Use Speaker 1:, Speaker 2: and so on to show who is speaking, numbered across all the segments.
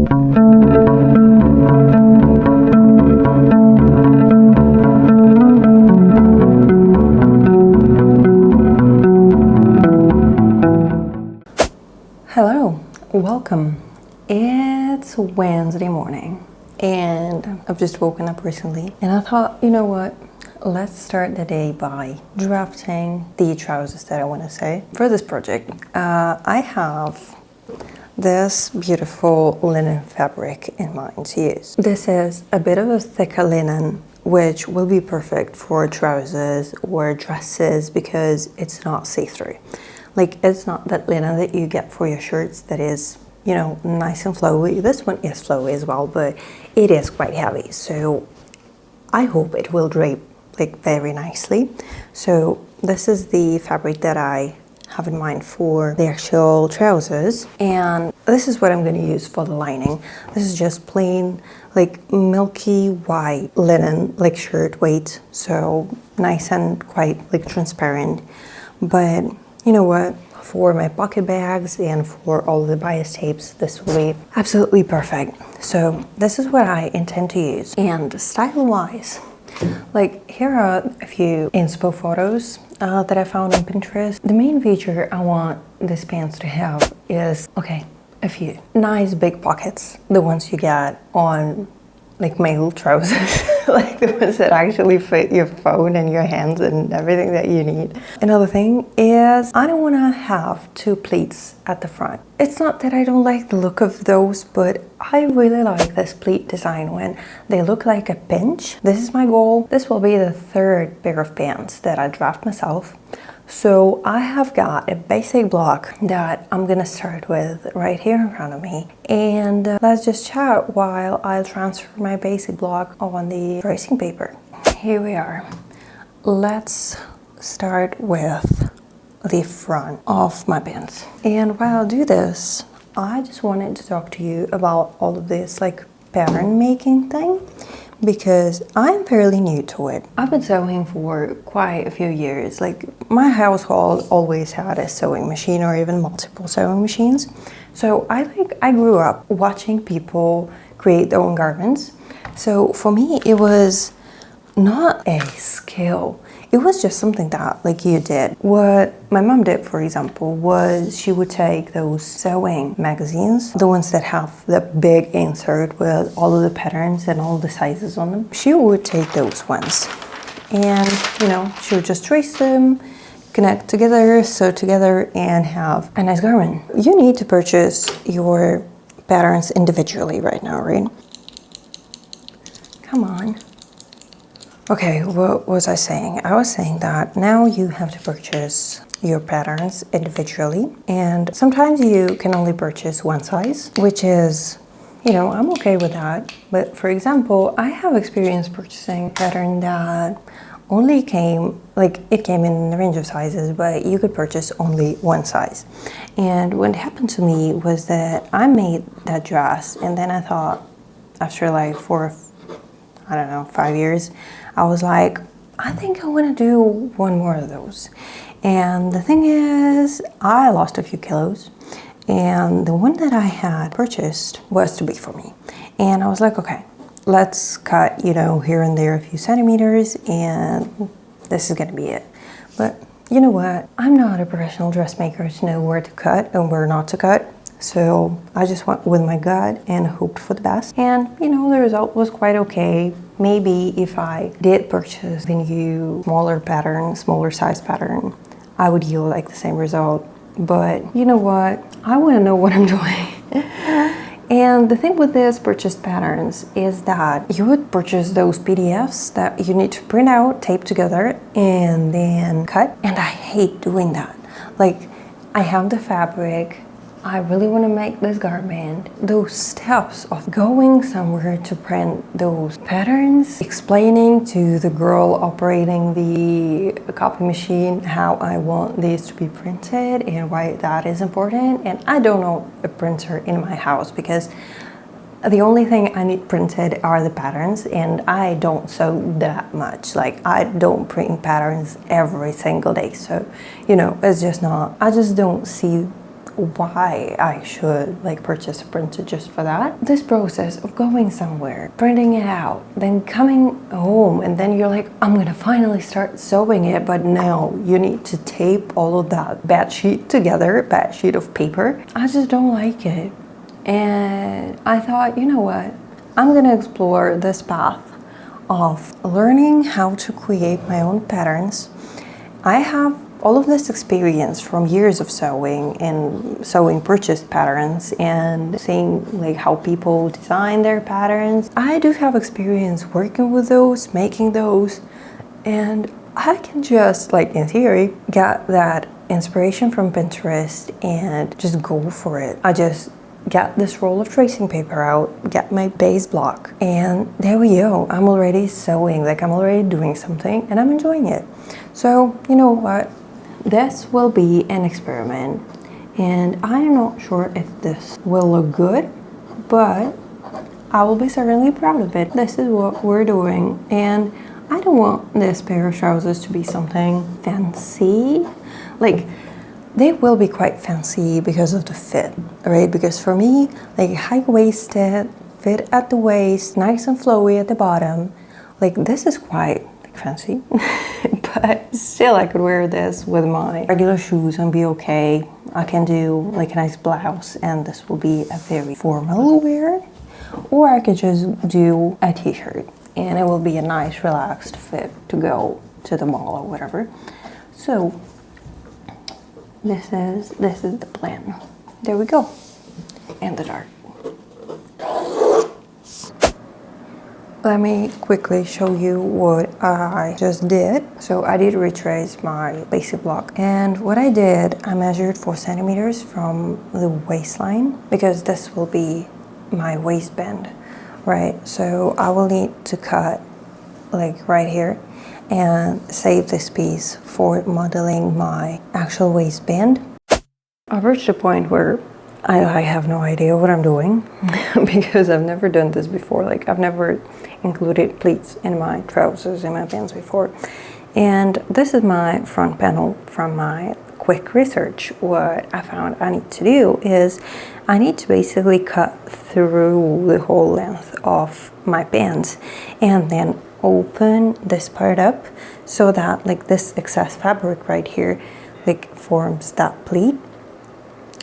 Speaker 1: Hello, welcome. It's Wednesday morning and I've just woken up recently and I thought, you know what, let's start the day by drafting the trousers that I want to say for this project. I have this beautiful linen fabric in mind to use. This is a bit of a thicker linen, which will be perfect for trousers or dresses because it's not see-through. Like, it's not that linen that you get for your shirts that is, you know, nice and flowy. This one is flowy as well, but it is quite heavy. So I hope it will drape like very nicely. So this is the fabric that I have in mind for the actual trousers. And this is what I'm going to use for the lining. This is just plain, like milky white linen, like shirt weight. So nice and quite like transparent. But you know what? For my pocket bags and for all the bias tapes, this will be absolutely perfect. So this is what I intend to use. And style-wise, like here are a few inspo photos that I found on Pinterest. The main feature I want this pants to have is, okay, a few nice big pockets, the ones you get on like male trousers, like the ones that actually fit your phone and your hands and everything that you need. Another thing is I don't want to have two pleats at the front. It's not that I don't like the look of those, but I really like this pleat design when they look like a pinch. This is my goal. This will be the third pair of pants that I draft myself. So I have got a basic block that I'm gonna start with right here in front of me. And let's just chat while I transfer my basic block on the tracing paper. Here we are. Let's start with the front of my pants. And while I do this, I just wanted to talk to you about all of this like pattern making thing, because I'm fairly new to it. I've been sewing for quite a few years. Like my household always had a sewing machine or even multiple sewing machines. So I grew up watching people create their own garments. So for me, it was not a skill. It was just something that like you did. What my mom did, for example, was she would take those sewing magazines, the ones that have the big insert with all of the patterns and all the sizes on them. She would take those ones and, you know, she would just trace them, connect together, sew together, and have a nice garment. You need to purchase your patterns individually right now, right? Come on. Okay, what was I saying? I was saying that now you have to purchase your patterns individually, and sometimes you can only purchase one size, which is, you know, I'm okay with that. But for example, I have experience purchasing a pattern that only came, like it came in a range of sizes, but you could purchase only one size. And what happened to me was that I made that dress, and then I thought, after like 5 years, I was like, I think I want to do one more of those. And the thing is, I lost a few kilos, and the one that I had purchased was too big for me. And I was like, okay, let's cut, you know, here and there a few centimeters, and this is gonna be it. But you know what? I'm not a professional dressmaker to know where to cut and where not to cut. So I just went with my gut and hoped for the best. And you know, the result was quite okay. Maybe if I did purchase the new smaller size pattern, I would yield like the same result. But you know what? I want to know what I'm doing. And the thing with this purchased patterns is that you would purchase those PDFs that you need to print out, tape together, and then cut. And I hate doing that. Like, I have the fabric, I really want to make this garment. Those steps of going somewhere to print those patterns, explaining to the girl operating the copy machine how I want these to be printed and why that is important. And I don't know a printer in my house because the only thing I need printed are the patterns, and I don't sew that much. Like, I don't print patterns every single day. So, you know, it's just not, I just don't see why I should like purchase a printer just for that. This process of going somewhere, printing it out, then coming home, and then you're like, I'm gonna finally start sewing it, but no, you need to tape all of that bad sheet together, bad sheet of paper. I just don't like it. And I thought, you know what? I'm gonna explore this path of learning how to create my own patterns. I have all of this experience from years of sewing and sewing purchased patterns and seeing like how people design their patterns. I do have experience working with those, making those, and I can just like in theory get that inspiration from Pinterest and just go for it. I just get this roll of tracing paper out, get my base block, and there we go. I'm already sewing, like I'm already doing something and I'm enjoying it. So you know what? This will be an experiment and I'm not sure if this will look good, but I will be certainly proud of it. This is what we're doing, and I don't want this pair of trousers to be something fancy. Like, they will be quite fancy because of the fit, right? Because for me, like high-waisted, fit at the waist, nice and flowy at the bottom, like this is quite fancy. But still I could wear this with my regular shoes and be okay. I can do like a nice blouse and this will be a very formal wear. Or I could just do a t-shirt and it will be a nice relaxed fit to go to the mall or whatever. So this is the plan. There we go. And the dart. Let me quickly show you what I just did. So I did retrace my basic block, and what I did, I measured 4 centimeters from the waistline because this will be my waistband, right? So I will need to cut like right here and save this piece for modeling my actual waistband. I've reached a point where I have no idea what I'm doing because I've never done this before. Like I've never included pleats in my trousers, in my pants before. And this is my front panel from my quick research. What I found I need to do is I need to basically cut through the whole length of my pants and then open this part up so that like this excess fabric right here like forms that pleat.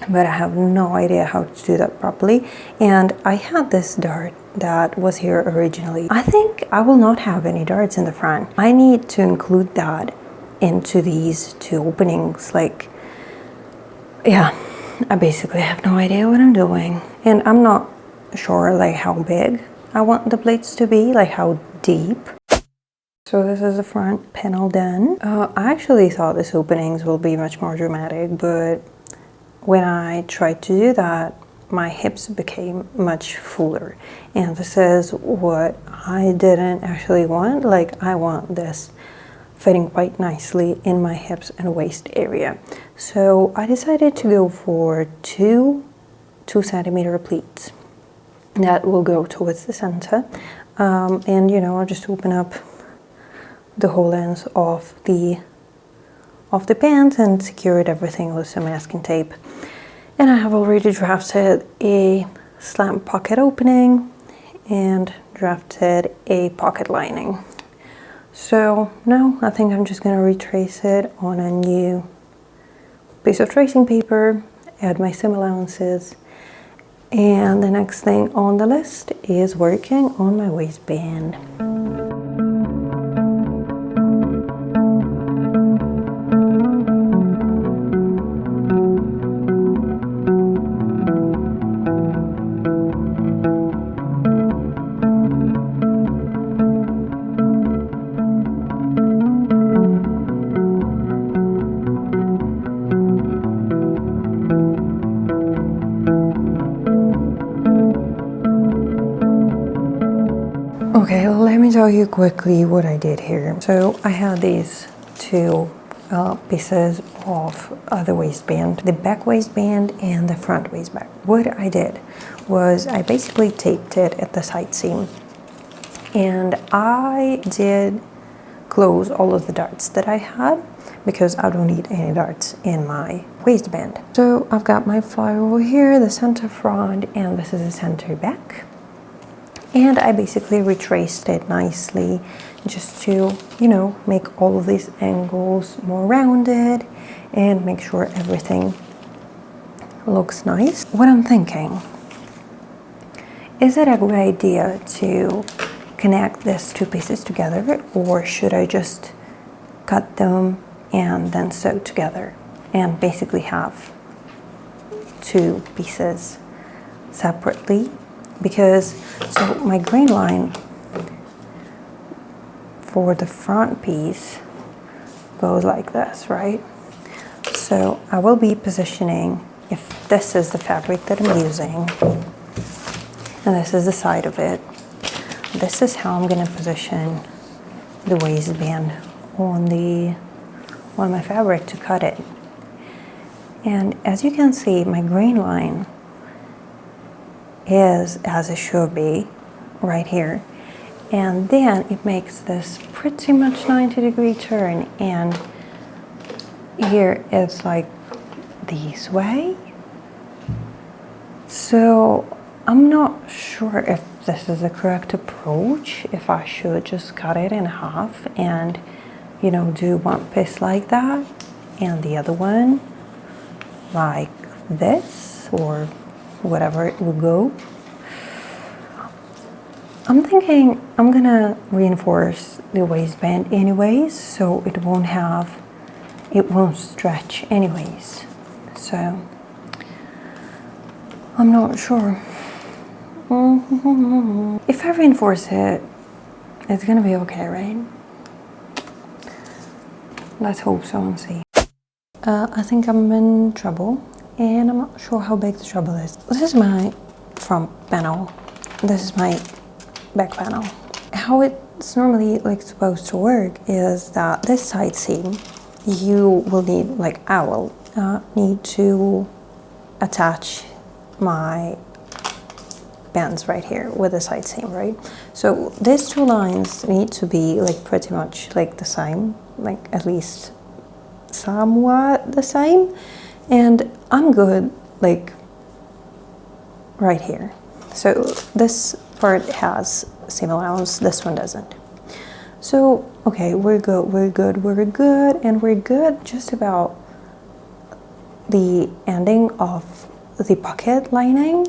Speaker 1: But I have no idea how to do that properly, and I had this dart that was here originally. I think I will not have any darts in the front. I need to include that into these 2 openings. Like, yeah, I basically have no idea what I'm doing, and I'm not sure like how big I want the pleats to be, like how deep. So this is the front panel done. I actually thought these openings will be much more dramatic, but when I tried to do that, my hips became much fuller. And this is what I didn't actually want. Like I want this fitting quite nicely in my hips and waist area. So I decided to go for 2 centimeter pleats that will go towards the center. And you know, I'll just open up the whole length of the pants and secured everything with some masking tape. And I have already drafted a slam pocket opening and drafted a pocket lining. So now I think I'm just going to retrace it on a new piece of tracing paper, add my seam allowances, and the next thing on the list is working on my waistband. Okay, let me tell you quickly what I did here. So I had these 2 pieces of the waistband, the back waistband and the front waistband. What I did was I basically taped it at the side seam, and I did close all of the darts that I had, because I don't need any darts in my waistband. So I've got my flower over here, the center front, and this is the center back. And I basically retraced it nicely just to, you know, make all of these angles more rounded and make sure everything looks nice. What I'm thinking, is it a good idea to connect these two pieces together, or should I just cut them and then sew together and basically have two pieces separately? Because so my grain line for the front piece goes like this, right? So I will be positioning, if this is the fabric that I'm using and this is the side of it, this is how I'm going to position the waistband on my fabric to cut it. And as you can see, my grain line is as it should be right here, and then it makes this pretty much 90-degree turn, and here it's like this way. So I'm not sure if this is the correct approach, if I should just cut it in half and, you know, do one piece like that and the other one like this, or whatever it will go. I'm thinking I'm gonna reinforce the waistband anyways, so it won't stretch anyways. So I'm not sure. If I reinforce it, it's gonna be okay, right? Let's hope so and see. I think I'm in trouble, and I'm not sure how big the trouble is. This is my front panel. This is my back panel. How it's normally like supposed to work is that this side seam, you will need, like I will need to attach my bands right here with the side seam, right? So these two lines need to be like pretty much like the same, like at least somewhat the same, and I'm good like right here. So this part has seam allowance, this one doesn't. So okay, we're good, and we're good just about the ending of the pocket lining,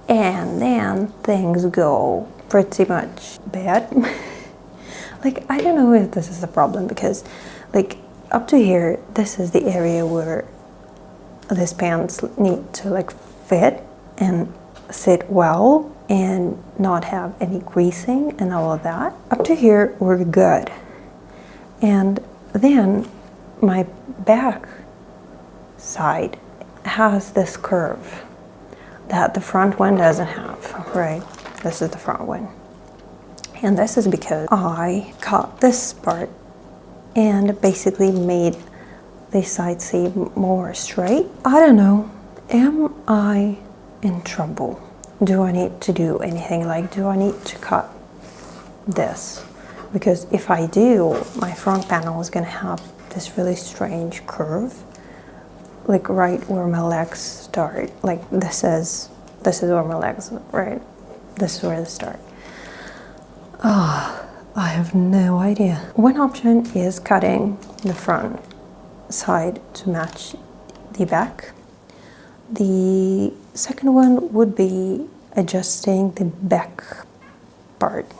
Speaker 1: and then things go pretty much bad. Like, I don't know if this is a problem, because like up to here, this is the area where these pants need to like fit and sit well and not have any creasing and all of that. Up to here, we're good. And then my back side has this curve that the front one doesn't have, right? This is the front one. And this is because I cut this part and basically made the side seam more straight. I don't know, am I in trouble? Do I need to do anything? Like, do I need to cut this? Because if I do, my front panel is gonna have this really strange curve, like right where my legs start. Like this is where my legs, right? This is where they start. I have no idea. One option is cutting the front side to match the back. The second one would be adjusting the back part.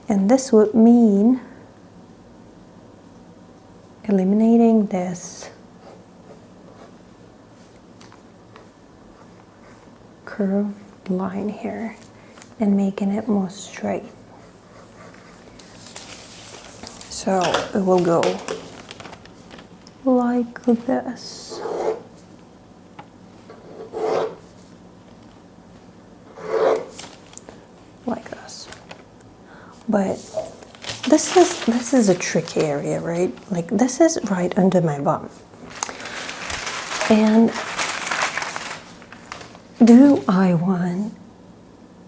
Speaker 1: And this would mean eliminating this curved line here and making it more straight. So it will go like this. Like this. But this is a tricky area, right? Like this is right under my bum. And do I want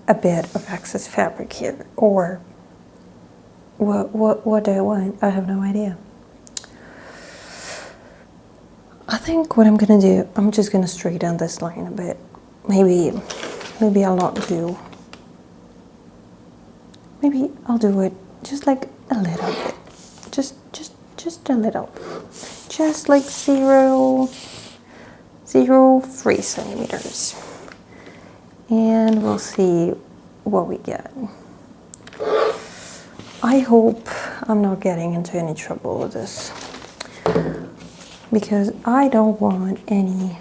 Speaker 1: a bit of excess fabric here, or What do I want? I have no idea. I think what I'm gonna do, I'm just gonna straighten this line a bit. Maybe I'll not do. Maybe I'll do it just like a little bit. Just a little. Just like 0.03 centimeters. And we'll see what we get. I hope I'm not getting into any trouble with this, because I don't want any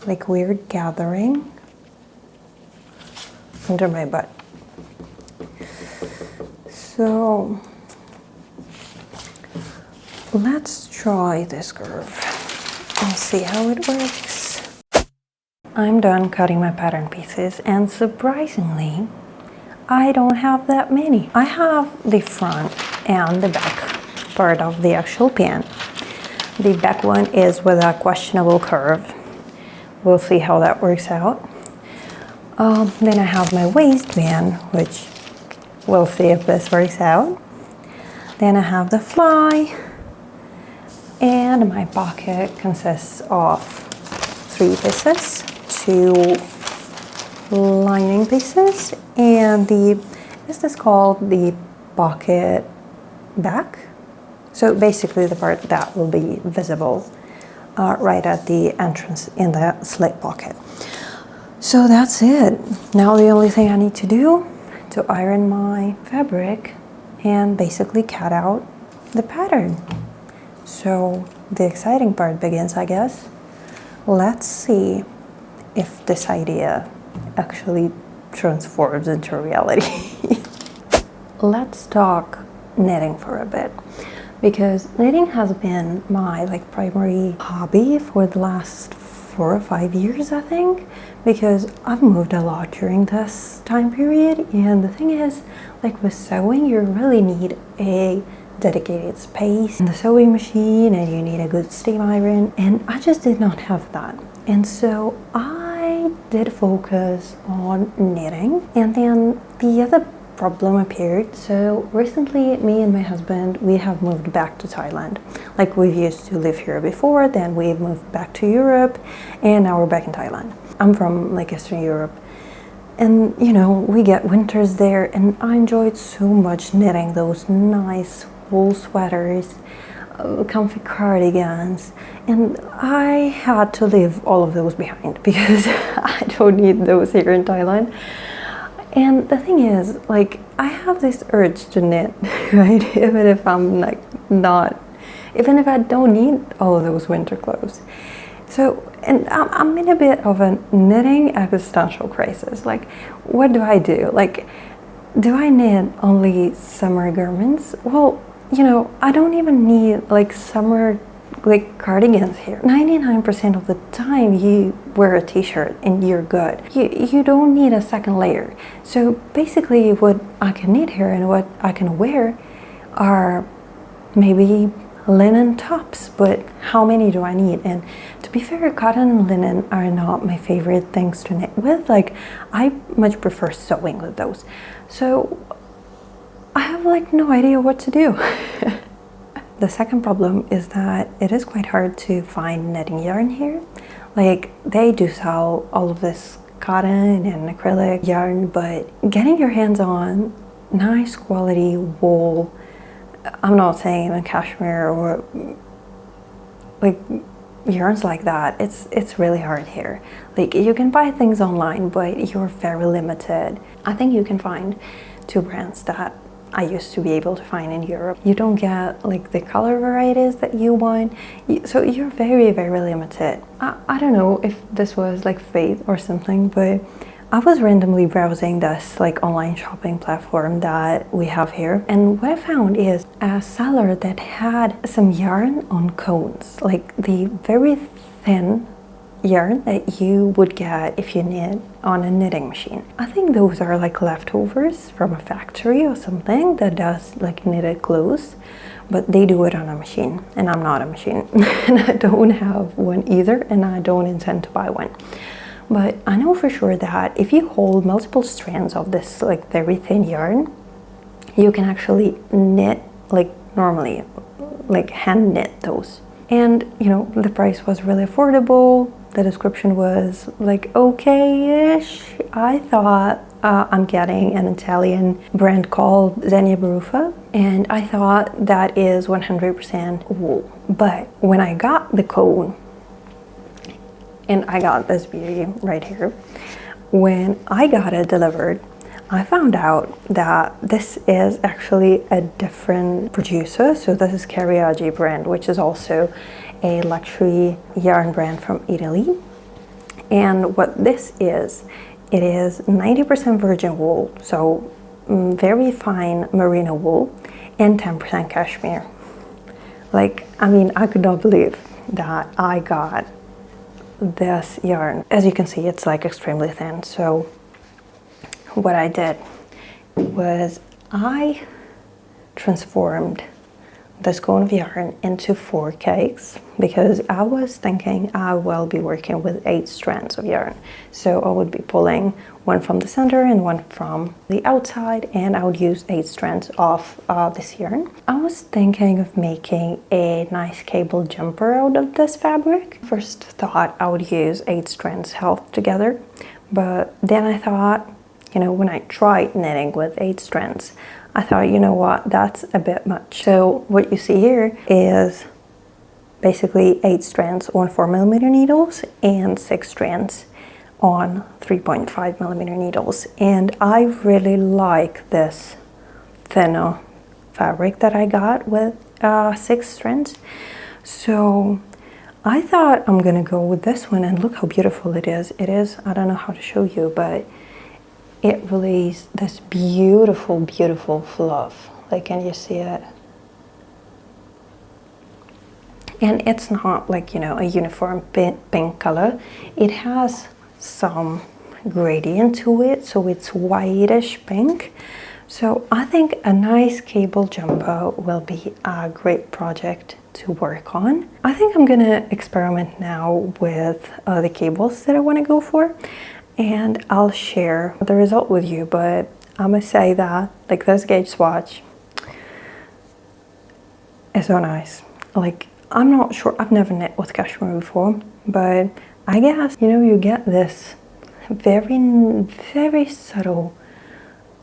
Speaker 1: like weird gathering under my butt. So let's try this curve and see how it works. I'm done cutting my pattern pieces, and surprisingly, I don't have that many. I have the front and the back part of the actual pan. The back one is with a questionable curve. We'll see how that works out. Then I have my waistband, which we'll see if this works out. Then I have the fly, and my pocket consists of 3 pieces, 2 lining pieces, and is this called the pocket back? So basically the part that will be visible right at the entrance in the slip pocket. So that's it. Now the only thing I need to do to iron my fabric and basically cut out the pattern. So the exciting part begins, I guess. Let's see if this idea actually transforms into reality. Let's talk knitting for a bit, because knitting has been my primary hobby for the last 4 or 5 years, I think, because I've moved a lot during this time period. And the thing is, with sewing, you really need a dedicated space in the sewing machine, and you need a good steam iron, and I just did not have that. And so I did focus on knitting, and then the other problem appeared. So recently, me and my husband, we have moved back to Thailand. We used to live here before, then we moved back to Europe, and now we're back in Thailand. I'm from Eastern Europe, and we get winters there, and I enjoyed so much knitting those nice wool sweaters, comfy cardigans, and I had to leave all of those behind because I don't need those here in Thailand. And the thing is, I have this urge to knit, right? Even if I'm even if I don't need all of those winter clothes. So, and I'm in a bit of a knitting existential crisis. What do I do? Do I knit only summer garments? Well, I don't even need summer cardigans here. 99% of the time you wear a t-shirt and you're good. You don't need a second layer. So basically what I can knit here and what I can wear are maybe linen tops, but how many do I need? And to be fair, cotton and linen are not my favorite things to knit with. I much prefer sewing with those. So I have no idea what to do. The second problem is that it is quite hard to find knitting yarn here. They do sell all of this cotton and acrylic yarn, but getting your hands on nice quality wool, I'm not saying even cashmere or yarns like that, it's really hard here. You can buy things online, but you're very limited. I think you can find 2 brands that I used to be able to find in Europe. You don't get the color varieties that you want, so you're very, very limited. I don't know if this was fate or something, but I was randomly browsing this online shopping platform that we have here, and what I found is a seller that had some yarn on cones, the very thin yarn that you would get if you knit on a knitting machine. I think those are leftovers from a factory or something that does knitted clothes, but they do it on a machine, and I'm not a machine and I don't have one either, and I don't intend to buy one. But I know for sure that if you hold multiple strands of this very thin yarn, you can actually knit like normally, like hand knit those. And you know, the price was really affordable. The description was like okay-ish. I thought I'm getting an Italian brand called Zegna Barufa, and I thought that is 100% wool. But when I got the cone, and I got this beauty right here, when I got it delivered, I found out that this is actually a different producer. So this is Cariaggi brand, which is also a luxury yarn brand from Italy. And what this is, it is 90% virgin wool, so very fine merino wool, and 10% cashmere. Like, I mean, I could not believe that I got this yarn. As you can see, it's like extremely thin. So what I did was I transformed this cone of yarn into 4 cakes, because I was thinking I will be working with 8 strands of yarn. So I would be pulling one from the center and one from the outside, and I would use 8 strands of this yarn. I was thinking of making a nice cable jumper out of this fabric. First thought I would use 8 strands held together, but then I thought, you know, when I tried knitting with 8 strands, I thought, you know what, that's a bit much. So what you see here is basically 8 strands on 4mm needles and 6 strands on 3.5mm needles. And I really like this thinner fabric that I got with 6 strands. So I thought I'm gonna go with this one, and look how beautiful it is. It is, I don't know how to show you, but it released this beautiful, beautiful fluff. Like, can you see it? And it's not like, you know, a uniform pink color. It has some gradient to it, so it's whitish pink. So I think a nice cable jumper will be a great project to work on. I think I'm gonna experiment now with the cables that I want to go for, and I'll share the result with you. But I must say that, like, this gauge swatch is so nice. Like, I'm not sure, I've never knit with cashmere before, but I guess, you know, you get this very, very subtle,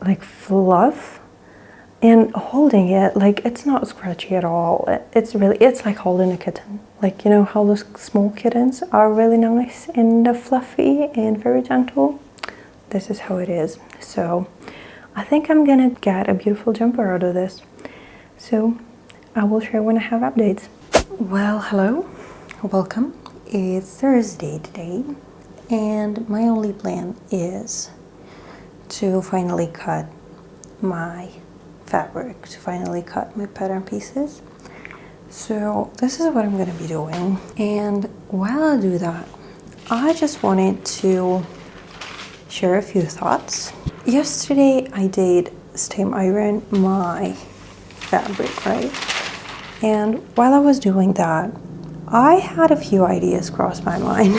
Speaker 1: like, fluff, and holding it, like, it's not scratchy at all. It's really, it's like holding a kitten. Like, you know how those small kittens are really nice and fluffy and very gentle? This is how it is. So I think I'm gonna get a beautiful jumper out of this. So I will share when I have updates. Well, hello, welcome. It's Thursday today, and my only plan is to finally cut my fabric, to finally cut my pattern pieces. So this is what I'm going to be doing, and while I do that, I just wanted to share a few thoughts. Yesterday I did steam iron my fabric, right? And while I was doing that, I had a few ideas cross my mind.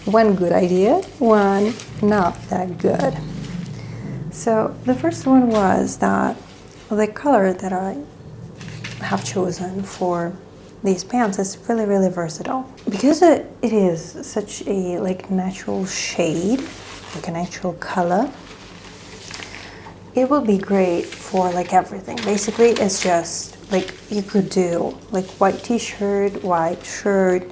Speaker 1: One good idea, one not that good. So the first one was that the color that I have chosen for these pants is really, really versatile. Because it is such a like natural shade, like a natural color, it will be great for like everything. Basically, it's just like you could do like white t-shirt, white shirt,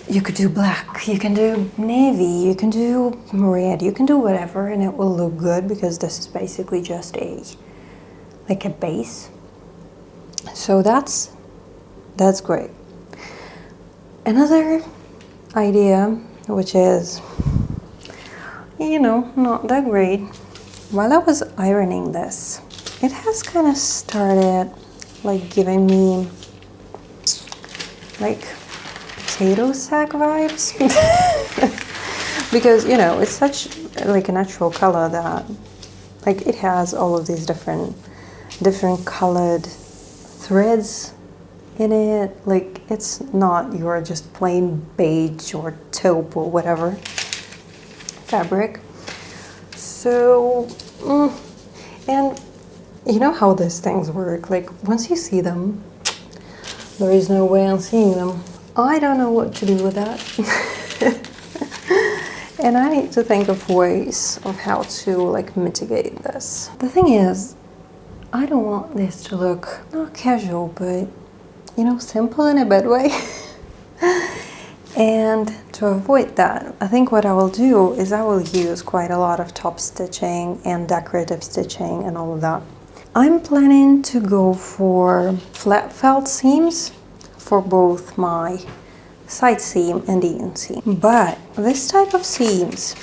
Speaker 1: you could do black, you can do navy, you can do red, you can do whatever, and it will look good because this is basically just a like a base. So that's great. Another idea, which is, you know, not that great. While I was ironing this, it has kind of started like giving me like potato sack vibes. Because, you know, it's such like a natural color that like it has all of these different colored threads in it. Like, it's not your just plain beige or taupe or whatever fabric. So And you know how these things work, like once you see them, there is no way unseeing them. I don't know what to do with that. And I need to think of ways of how to like mitigate this. The thing is, I don't want this to look not casual, but you know, simple in a bad way. And to avoid that, I think what I will do is I will use quite a lot of top stitching and decorative stitching and all of that. I'm planning to go for flat felt seams for both my side seam and the inseam. But this type of seams,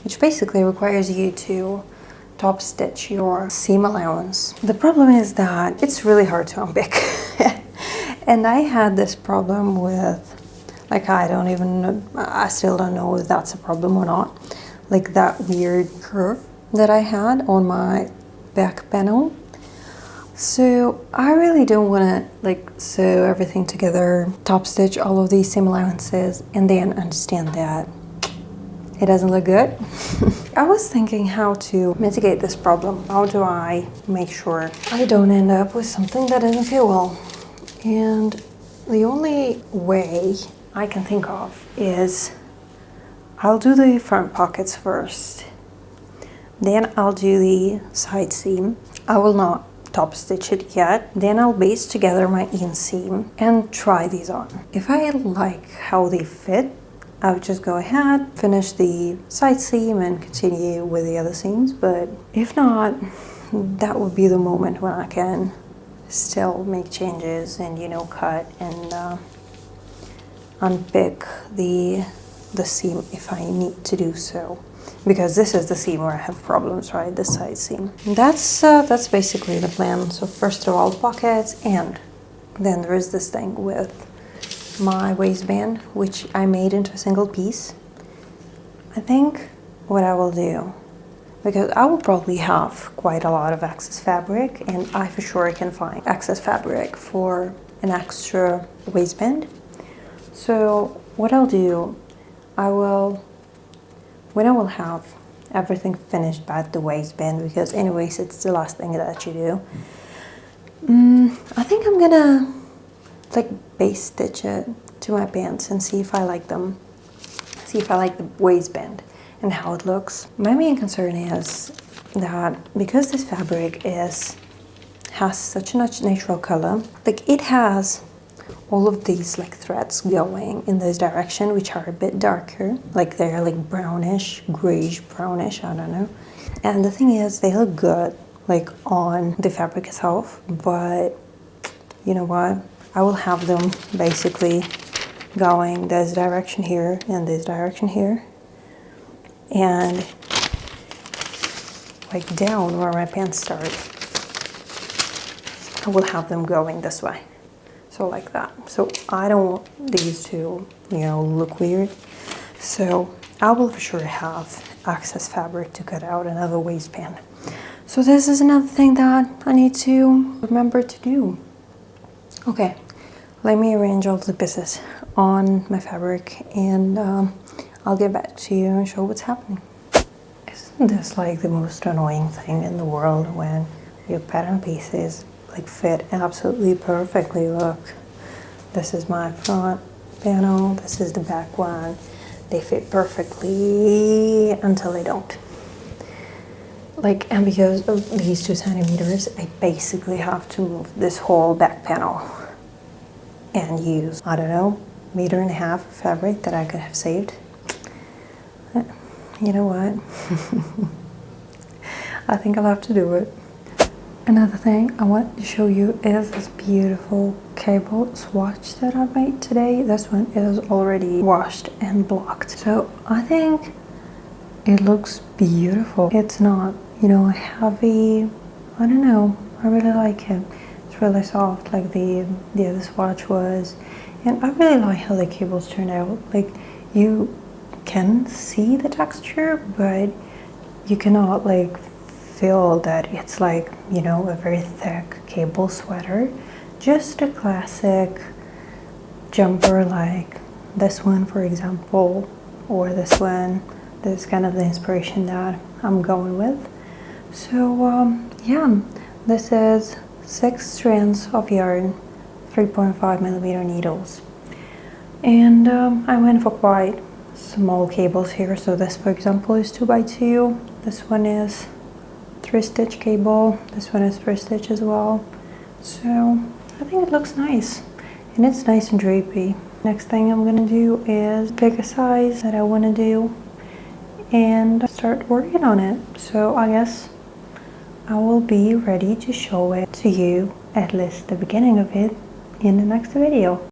Speaker 1: which basically requires you to top stitch your seam allowance. The problem is that it's really hard to unpick. And I had this problem with, like, I still don't know if that's a problem or not. Like that weird curve that I had on my back panel. So I really don't want to like sew everything together, top stitch all of these seam allowances, and then understand that it doesn't look good. I was thinking how to mitigate this problem. How do I make sure I don't end up with something that doesn't feel well? And the only way I can think of is I'll do the front pockets first. Then I'll do the side seam. I will not top stitch it yet. Then I'll baste together my inseam and try these on. If I like how they fit, I'll just go ahead, finish the side seam and continue with the other seams. But if not, that would be the moment when I can still make changes and, you know, cut and unpick the seam if I need to do so. Because this is the seam where I have problems, right? The side seam. That's basically the plan. So first of all, pockets, and then there is this thing with my waistband, which I made into a single piece. I think what I will do, because I will probably have quite a lot of excess fabric, and I for sure can find excess fabric for an extra waistband. So what I'll do, when I will have everything finished by the waistband, because anyways it's the last thing that you do, I think I'm gonna like base stitch it to my pants and see if I like them, see if I like the waistband and how it looks. My main concern is that because this fabric has such a natural color, like it has all of these like threads going in this direction, which are a bit darker, like they're like brownish, grayish brownish, I don't know. And the thing is, they look good like on the fabric itself, but you know what, I will have them basically going this direction here and this direction here, and like down where my pants start, I will have them going this way. So like that. So I don't want these to, you know, look weird. So I will for sure have excess fabric to cut out another waistband. So this is another thing that I need to remember to do. Okay, let me arrange all the pieces on my fabric, and I'll get back to you and show what's happening. Isn't this like the most annoying thing in the world when your pattern pieces like fit absolutely perfectly? Look, this is my front panel, this is the back one. They fit perfectly until they don't. Like, and because of these 2 centimeters, I basically have to move this whole back panel and use, I don't know, 1.5 meters of fabric that I could have saved. You know what? I think I'll have to do it. Another thing I want to show you is this beautiful cable swatch that I made today. This one is already washed and blocked. So I think it looks beautiful. It's not, you know, heavy. I don't know. I really like it. It's really soft like the other swatch was. And I really like how the cables turned out. Like, you can see the texture, but you cannot like feel that it's like, you know, a very thick cable sweater. Just a classic jumper like this one, for example, or this one. This is kind of the inspiration that I'm going with. So yeah, this is 6 strands of yarn, 3.5mm needles, and I went for quite small cables here. So this, for example, is 2x2. This one is 3-stitch cable. This one is 3-stitch as well. So I think it looks nice, and it's nice and drapey. Next thing I'm gonna do is pick a size that I want to do and start working on it. So I guess I will be ready to show it to you, at least the beginning of it, in the next video.